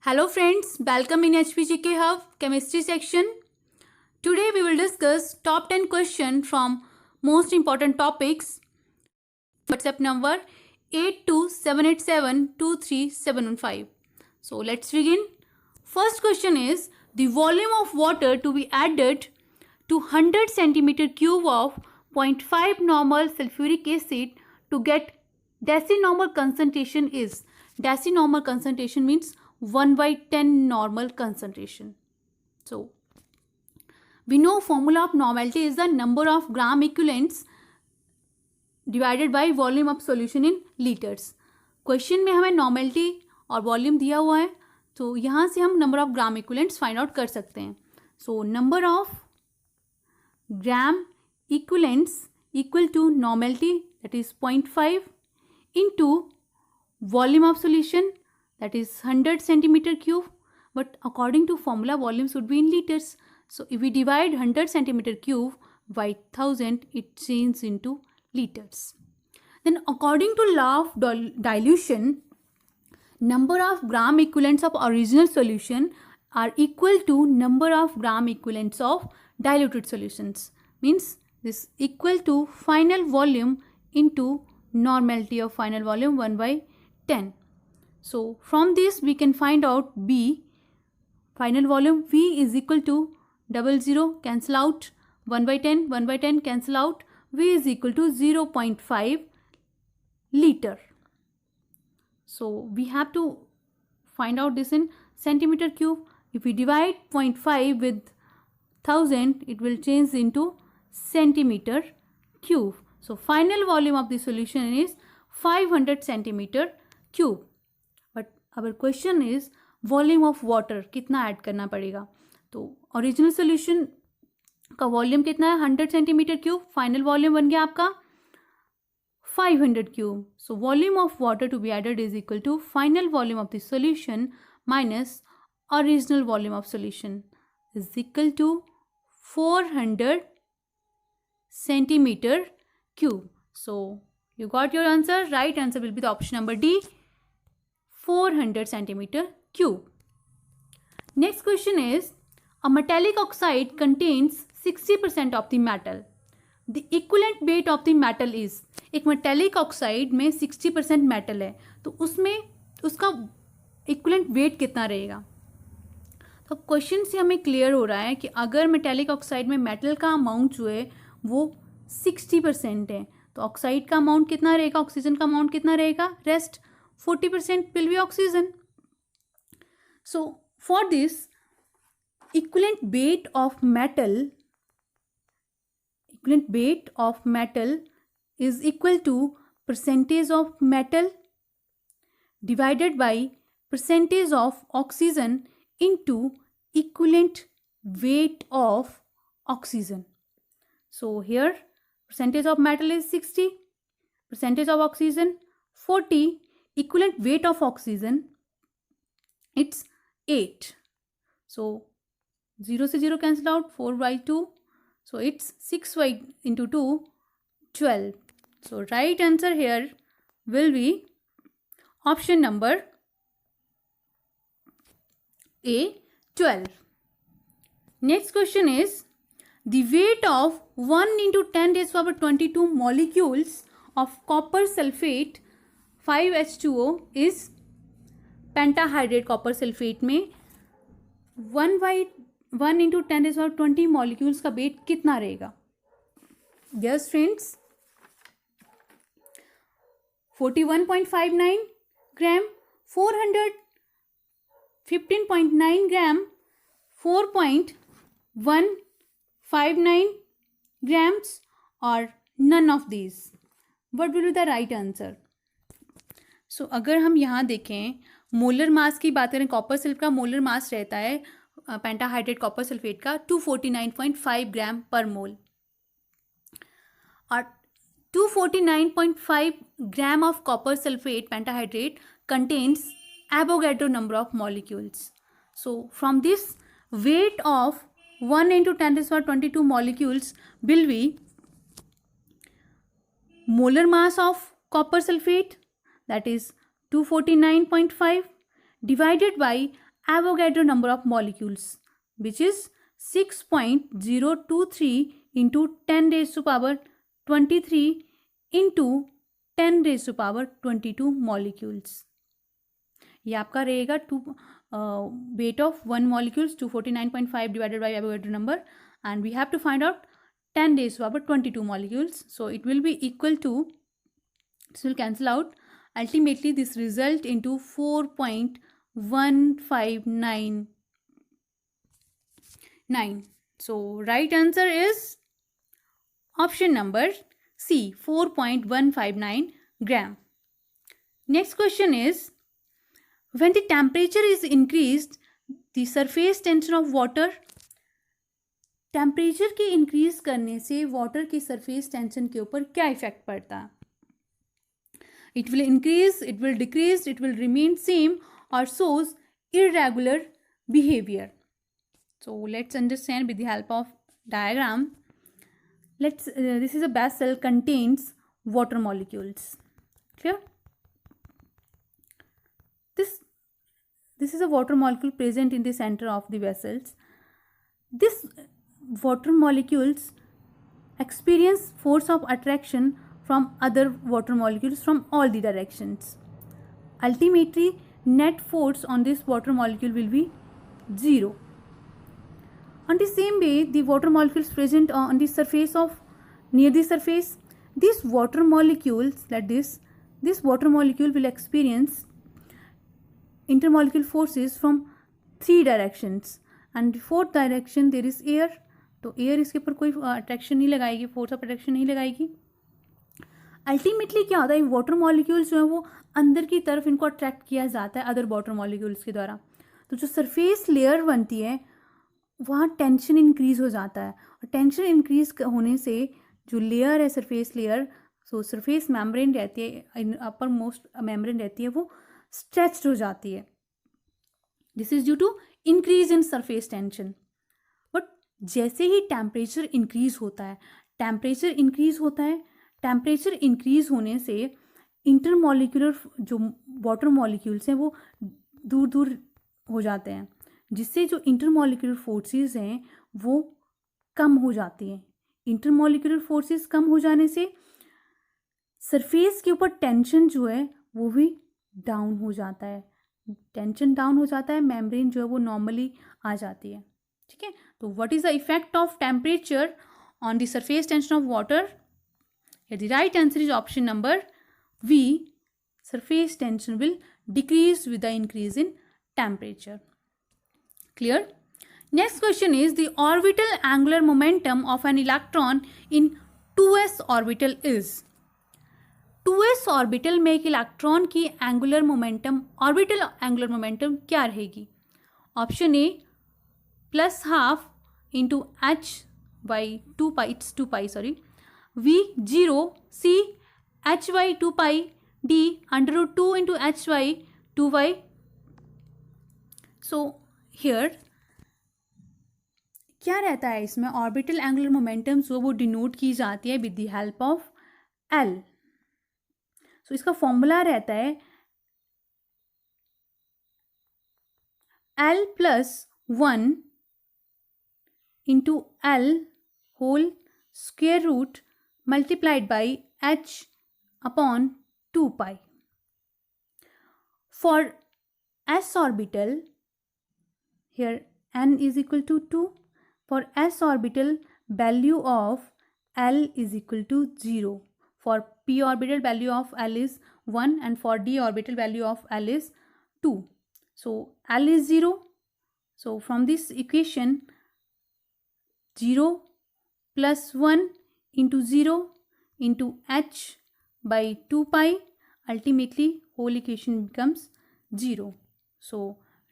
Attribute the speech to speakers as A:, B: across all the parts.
A: Hello friends, welcome in HPGK Hub Chemistry section. Today we will discuss top 10 questions from most important topics. WhatsApp number 827872375. So let's begin. First question is the volume of water to be added to 100 centimeter cube of 0.5 normal sulfuric acid to get decinormal concentration is. Decinormal concentration means 1/10 normal concentration. So we know formula of normality is the number of gram equivalents divided by volume of solution in litres. Question में हमें normality और volume दिया हुआ है, तो यहाँ से हम number of gram equivalents find out कर सकते हैं. So number of gram equivalents equal to normality that is 0.5 into volume of solution that is 100 centimetre cube, but according to formula volume should be in litres. So if we divide 100 centimetre cube by 1000 it change into liters. Then according to law of dilution, number of gram equivalents of original solution are equal to number of gram equivalents of diluted solutions. Means this equal to final volume into normality of final volume 1/10. So from this we can find out B, final volume V is equal to 00 cancel out, 1/10 1/10 cancel out, V is equal to 0.5 liter. So we have to find out this in centimeter cube. If we divide 0.5 with 1000, it will change into centimeter cube. So final volume of the solution is 500 centimeter cube. But our question is volume of water कितना add करना पड़ेगा. तो original solution का volume कितना है 100 centimetre cube, final volume बन गया आपका 500 cube. So volume of water to be added is equal to final volume of the solution minus original volume of solution is equal to 400 centimetre cube. So you got your answer. Right answer will be the option number D, 400 centimeter cube. Next question is, a metallic oxide contains 60% of the metal. The equivalent weight of the metal is. एक metallic oxide में 60% metal है, तो उसमें उसका equivalent weight कितना रहेगा. तो question से हमें क्लियर हो रहा है कि अगर metallic oxide में metal का अमाउंट जो है वो 60% है, तो ऑक्साइड का अमाउंट कितना रहेगा, ऑक्सीजन का अमाउंट कितना रहेगा, rest 40% will be oxygen. So for this equivalent weight of metal is equal to percentage of metal divided by percentage of oxygen into equivalent weight of oxygen. So here percentage of metal is 60, percentage of oxygen 40, equivalent weight of oxygen it's 8. So 0 से 0 cancel out, 4/2. So it's 6 into 2, 12. So right answer here will be option number A, 12. Next question is, the weight of 1 into 10 raised to power 22 molecules of copper sulfate 5H2O is pentahydrate copper sulfate में 1 into 10 raised to power 20 molecules का wait कितना रहेगा. Yes friends, 41.59 ग्राम, 415.9 ग्राम, 4.159 grams और none of these. What will be the right answer? So अगर हम यहाँ देखें molar mass की बात करें, कॉपर सिल्फ का मोलर मास रहता है पेंटाहाइड्रेट कॉपर सल्फेट का 249.5 ग्राम पर मोल, और 249.5 gram of copper sulphate pentahydrate contains Avogadro number of molecules. So from this weight of 1 into 10 raised to power 22 molecules will be molar mass of copper sulfate, that is 249.5 divided by Avogadro number of molecules, which is 6.023 into 10 raised to power 23 into 10 raised to power 22 molecules. ये आपका रहेगा weight of one molecules 249.5 divided by Avogadro number, and we have to find out 10 raised to power 22 molecules. So it will be equal to, this will cancel out. Ultimately, this result into 4.1599. So right answer is option number C, 4.159 gram. Next question is, when the temperature is increased, the surface tension of water, temperature के increase करने से water की surface tension के ऊपर क्या effect पड़ता है? It will increase, it will decrease, it will remain same, or shows irregular behavior. So let's understand with the help of diagram. This is a vessel contains water molecules. Clear? This is a water molecule present in the center of the vessels. This water molecules experience force of attraction from other water molecules from all the directions. Ultimately, net force on this water molecule will be 0. On the same way, the water molecules present on the surface of, near the surface, these water molecules, like this water molecule will experience intermolecular forces from 3 directions, and fourth direction there is air. तो air इसके ऊपर कोई attraction नहीं लगाएगी, force of attraction नहीं लगाएगी. Ultimately क्या होता है, वाटर मॉलिक्यूल्स जो है वो अंदर की तरफ इनको अट्रैक्ट किया जाता है अदर वाटर मॉलिक्यूल्स के द्वारा. तो जो सरफेस लेयर बनती है वहाँ टेंशन इंक्रीज हो जाता है, और टेंशन इंक्रीज होने से जो लेयर है सरफेस लेयर, सो सरफेस मेम्ब्रेन रहती है, अपर मोस्ट मेम्ब्रेन रहती है, वो स्ट्रेच्ड हो जाती है. This is due to increase in surface tension. But जैसे ही टेम्परेचर इंक्रीज होता है, टेम्परेचर इंक्रीज होने से इंटरमॉलिक्यूलर जो वाटर मॉलिक्यूल्स हैं वो दूर दूर हो जाते हैं, जिससे जो इंटरमॉलिक्यूलर फोर्सेस हैं वो कम हो जाती हैं. इंटरमॉलिक्यूलर फोर्सेस कम हो जाने से सरफेस के ऊपर टेंशन जो है वो भी डाउन हो जाता है. टेंशन डाउन हो जाता है, मेम्ब्रेन जो है वो नॉर्मली आ जाती है. ठीक है, तो what is the effect of temperature on the surface tension of water? The right answer is option number B. Surface tension will decrease with the increase in temperature. Clear? Next question is the orbital angular momentum of an electron in 2s orbital is. 2s orbital में एक electron की angular momentum, orbital angular momentum क्या रहेगी? Option A +12 into h by 2 pi, it's 2 pi sorry, v0, c h by 2 pi, d √2 into h by 2y. So here क्या रहता है इसमें, orbital angular momentum जो वो डिनोट की जाती है with the help of l. So इसका फॉर्मूला रहता है l+1 into l whole square root multiplied by h upon 2 pi. For s orbital here n is equal to 2. For s orbital value of l is equal to 0. For p orbital value of l is 1 and for d orbital value of l is 2. So l is 0. So from this equation 0 plus 1 into 0 into h by 2 pi, ultimately whole equation becomes 0. So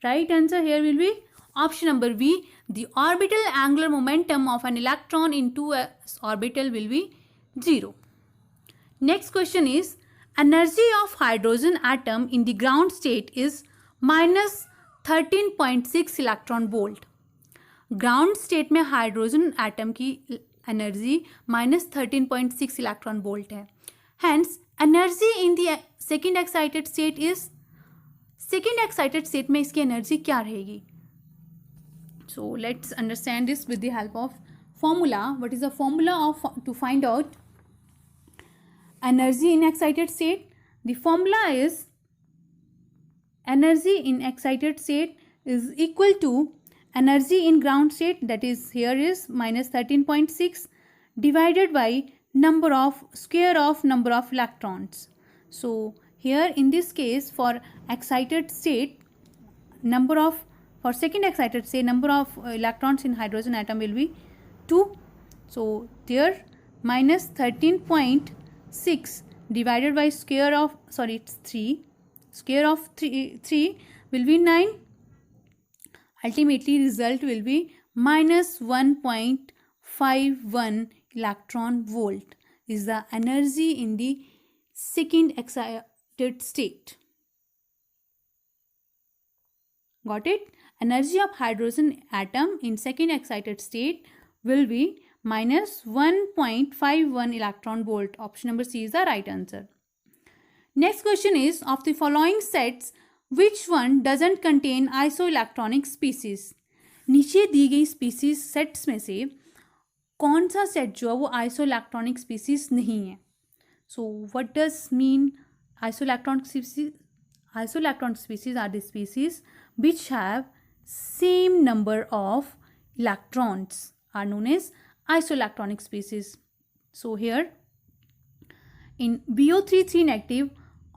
A: right answer here will be option number B. The orbital angular momentum of an electron in 2s orbital will be 0. Next question is, energy of hydrogen atom in the ground state is minus 13.6 electron volt. Ground state में hydrogen atom की energy -13.6 electron volt है. Hence, energy in the second excited state is second excited state में इसकी energy क्या रहेगी? So let's understand this with the help of formula. What is the formula of to find out energy in excited state? The formula is energy in excited state is equal to energy in ground state, that is here is minus 13.6 divided by square of number of electrons. So here in this case for excited state, for second excited state, number of electrons in hydrogen atom will be 2. So there minus 13.6 divided by square of, sorry, it's 3, square of 3 will be 9. Ultimately result will be minus 1.51 electron volt is the energy in the second excited state. Got it? Energy of hydrogen atom in second excited state will be minus 1.51 electron volt. Option number C is the right answer. Next question is, of the following sets, which one doesn't contain isoelectronic species? नीचे दी गई species sets में से कौन सा set जो है वो isoelectronic species नहीं है? So what does mean isoelectronic species? Isoelectronic species are the species which have same number of electrons are known as isoelectronic species. So here in BO3 3 negative,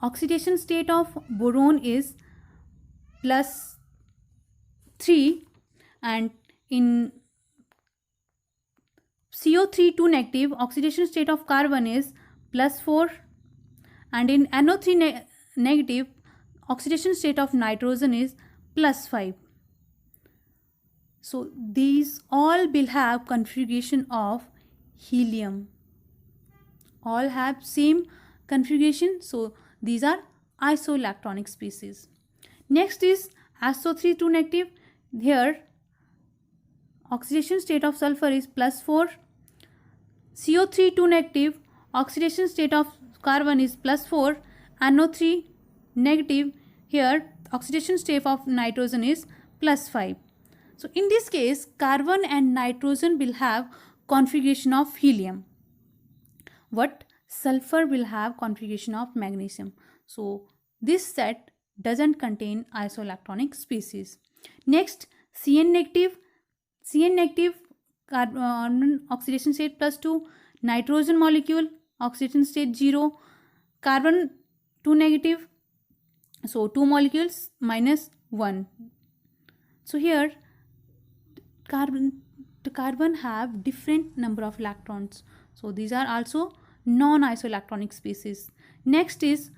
A: oxidation state of boron is +3, and in CO3 2 negative, oxidation state of carbon is +4, and in NO3 negative, oxidation state of nitrogen is +5. So these all will have configuration of helium. All have same configuration. So these are isoelectronic species. Next is SO3 2 negative. Here oxidation state of sulfur is +4. CO3 2 negative, oxidation state of carbon is +4. NO3 negative, here oxidation state of nitrogen is +5. So in this case, carbon and nitrogen will have configuration of helium. What? Sulfur will have configuration of magnesium. So this set doesn't contain isoelectronic species. Next, Cn negative. Cn negative, carbon oxidation state +2, nitrogen molecule oxidation state 0, carbon 2 negative, so 2 molecules -1. So here the carbon have different number of electrons. So these are also non-isoelectronic species. Next is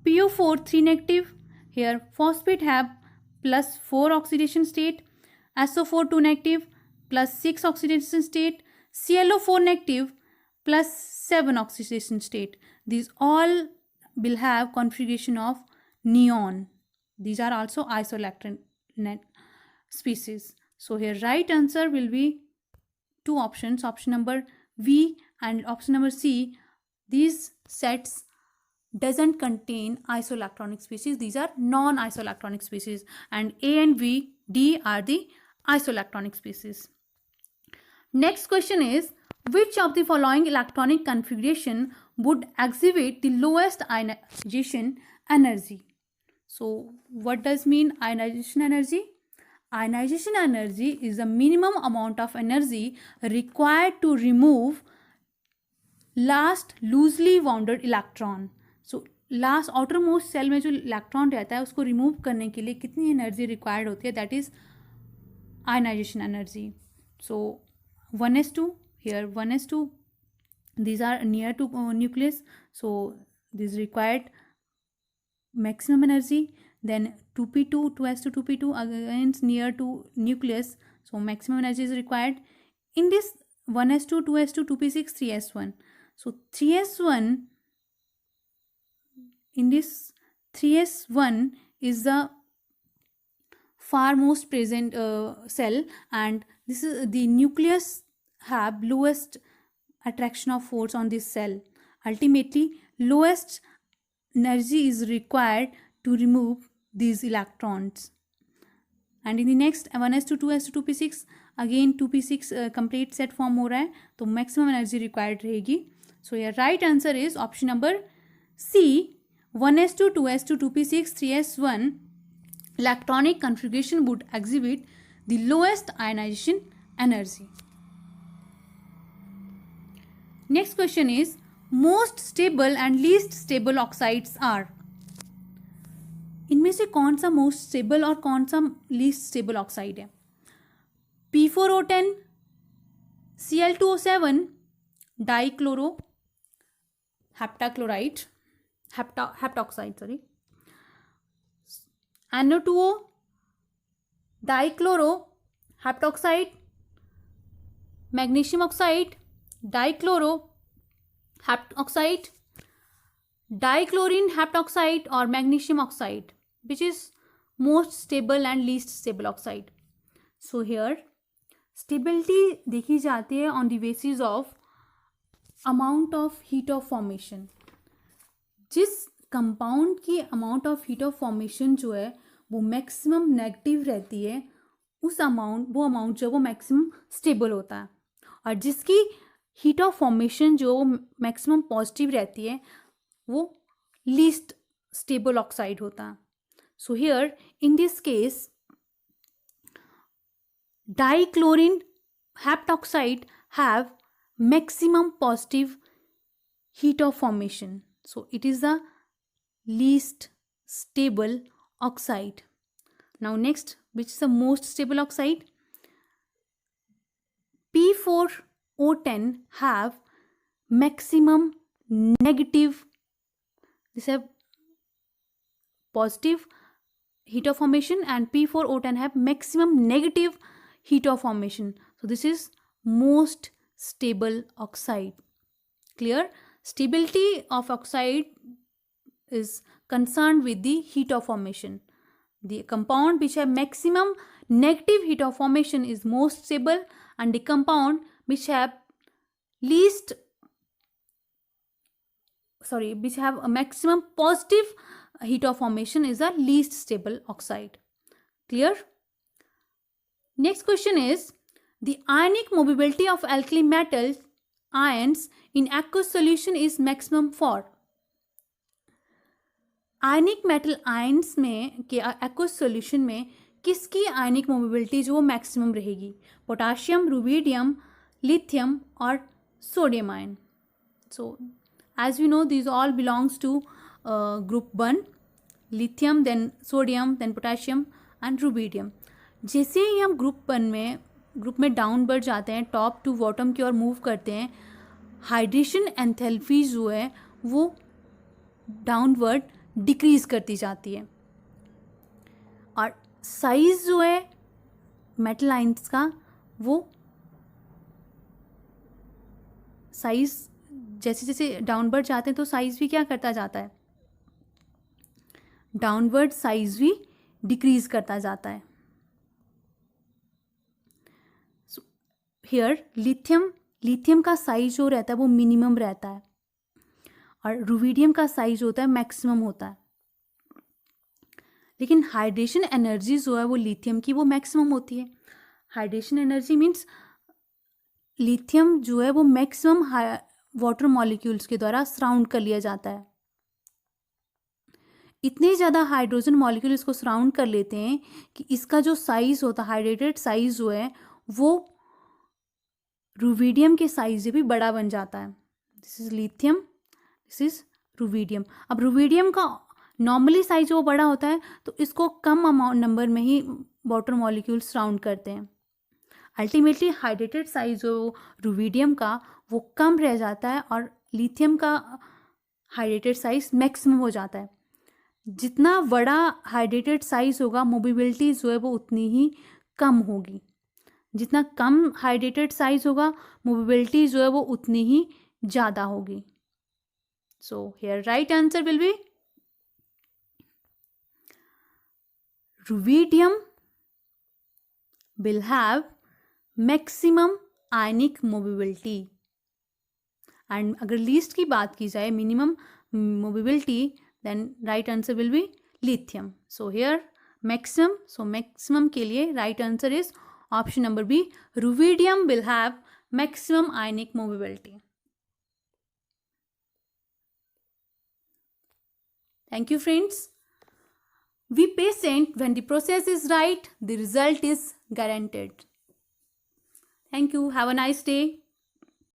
A: PO4 3 negative. Here phosphate have +4 oxidation state, SO4 2 negative +6 oxidation state, ClO4 negative +7 oxidation state. These all will have configuration of neon. These are also isoelectronic species. So here right answer will be two options, option number V and option number C. These sets doesn't contain isoelectronic species. These are non-isoelectronic species, and A and V, D are the isoelectronic species. Next question is, which of the following electronic configuration would exhibit the lowest ionization energy? So what does mean ionization energy? Ionization energy is the minimum amount of energy required to remove last loosely wounded electron. So last outermost cell में जो electron रहता है उसको remove करने के लिए कितनी energy required होती है? That is ionization energy. So 1s2, here 1s2, these are near to nucleus, so this required maximum energy. Then 2p2, 2s2, 2p2 again near to nucleus, so maximum energy is required. In this 1s2, 2s2, 2p6, 3s1. So 3s1, in this 3s1 is the far most present cell, and this is the nucleus have lowest attraction of force on this cell. Ultimately lowest energy is required to remove these electrons. And in the next 1s2 2s2 2p6 again 2p6 complete set form हो रहा है, तो maximum energy required रहेगी. So your right answer is option number C, 1s2 2s2 2p6 3s1 electronic configuration would exhibit the lowest ionization energy. Next question is most stable and least stable oxides are. इनमें से कौन सा most stable और कौन सा least stable oxide है? P4O10, Cl2O7, dichloro heptachloride heptoxide sorry, NO2O, dichloro heptoxide, magnesium oxide, dichloro heptoxide, dichlorine heptoxide और magnesium oxide, which is most stable and least stable oxide. So here stability देखी जाती है on the basis of amount of heat of formation. जिस compound की amount of heat of formation जो है वो maximum negative रहती है, उस वो अमाउंट जो है वो मैक्सिमम स्टेबल होता है, और जिसकी हीट ऑफ फॉर्मेशन जो मैक्सिमम पॉजिटिव रहती है वो लीस्ट स्टेबल ऑक्साइड होता है. So here in this case dichlorine heptoxide have maximum positive heat of formation, so it is the least stable oxide. Now next, which is the most stable oxide? P4O10 have maximum negative, this have positive heat of formation, and P4O10 have maximum negative heat of formation. So this is most stable oxide. Clear? Stability of oxide is concerned with the heat of formation. The compound which have maximum negative heat of formation is most stable, and the compound which have which have a maximum positive heat of formation is the least stable oxide. Clear? Next question is the ionic mobility of alkali metal ions in aqueous solution is maximum for. Ionic metal ions में के aqueous solution में किसकी आयनिक mobility जो वो maximum रहेगी? Potassium, rubidium, lithium और sodium ion. So as we know these all belongs to group 1, lithium, then sodium, then potassium and rubidium. जैसे ही हम ग्रुप में डाउनवर्ड जाते हैं, टॉप टू बॉटम की ओर मूव करते हैं, हाइड्रेशन एंथैल्पी जो है वो डाउनवर्ड डिक्रीज करती जाती है, और साइज जो है मेटल आयंस का वो साइज जैसे जैसे डाउनवर्ड जाते हैं तो साइज भी क्या करता जाता है? डाउनवर्ड साइज भी डिक्रीज करता जाता है. सो हियर लिथियम का साइज जो रहता है वो मिनिमम रहता है, और रुबिडियम का साइज होता है मैक्सिमम होता है. लेकिन हाइड्रेशन एनर्जी जो है वो लिथियम की वो मैक्सिमम होती है. हाइड्रेशन एनर्जी मीन्स लिथियम जो है वो मैक्सिमम वाटर मॉलिक्यूल्स के द्वारा सराउंड कर लिया जाता है. इतने ज़्यादा हाइड्रोजन मॉलिक्यूल इसको सराउंड कर लेते हैं कि इसका जो साइज होता है, हाइड्रेटेड साइज जो है वो रुबिडियम के साइज से भी बड़ा बन जाता है. This is lithium, this is rubidium. अब रुबिडियम का नॉर्मली साइज वो बड़ा होता है तो इसको कम अमाउंट नंबर में ही वाटर मॉलिक्यूल सराउंड करते हैं. अल्टीमेटली हाइड्रेटेड साइज जो रुबिडियम का वो कम रह जाता है, और लिथियम का हाइड्रेटेड साइज मैक्सिमम हो जाता है. जितना बड़ा हाइड्रेटेड साइज होगा मोबिलिटी जो है वो उतनी ही कम होगी. जितना कम हाइड्रेटेड साइज होगा मोबिलिटी जो है वो उतनी ही ज़्यादा होगी. So here right answer will be rubidium will have maximum ionic mobility, and अगर लीस्ट की बात की जाए minimum mobility, then right answer will be lithium. So here maximum, so maximum के लिए right answer is option number B. Rubidium will have maximum ionic mobility. Thank you, friends. Be patient. When the process is right, the result is guaranteed. Thank you. Have a nice day.